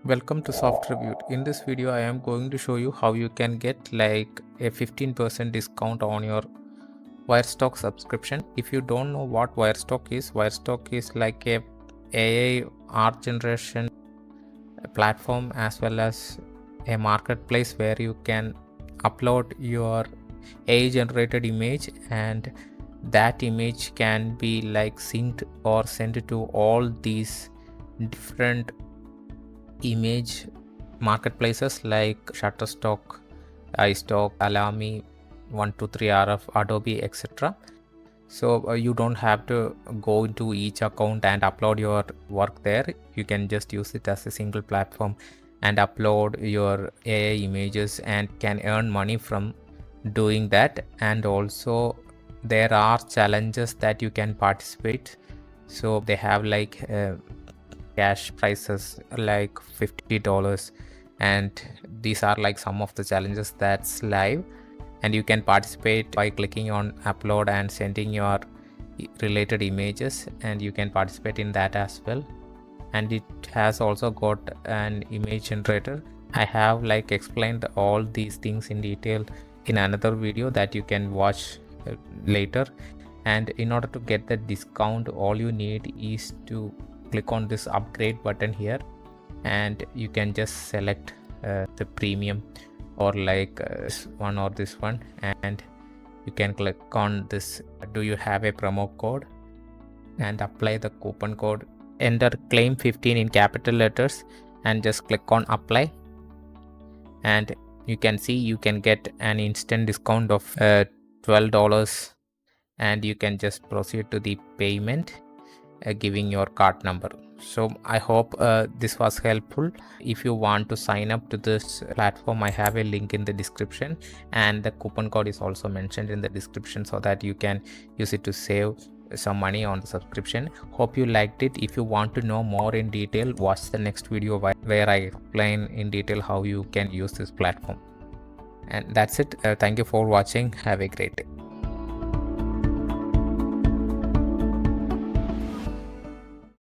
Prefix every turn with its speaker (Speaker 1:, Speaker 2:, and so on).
Speaker 1: Welcome to Soft Review. In this video I am going to show you how you can get like a 15% discount on your Wirestock subscription. If you don't know what Wirestock is like a AI art generation platform as well as a marketplace where you can upload your AI generated image, and that image can be like synced or sent to all these different image marketplaces like Shutterstock, iStock, Alamy, 123RF, Adobe, etc. So you don't have to go into each account and upload your work there. You can just use it as a single platform and upload your AI images and can earn money from doing that. And also there are challenges that you can participate. So they have like cash prices like $50, and these are like some of the challenges that's live, and you can participate by clicking on upload and sending your related images, and you can participate in that as well. And it has also got an image generator. I have like explained all these things in detail in another video that you can watch later. And in order to get the discount, all you need is to click on this upgrade button here, and you can just select the premium or like this one or this one, and you can click on this do you have a promo code and apply the coupon code. Enter claim 15 in capital letters and just click on apply, and you can see you can get an instant discount of $12, and you can just proceed to the payment giving your card number. So I hope this was helpful. If you want to sign up to this platform, I have a link in the description, and the coupon code is also mentioned in the description so that you can use it to save some money on the subscription. Hope you liked it. If you want to know more in detail, watch the next video where I explain in detail how you can use this platform. And that's it. Thank you for watching. Have a great day.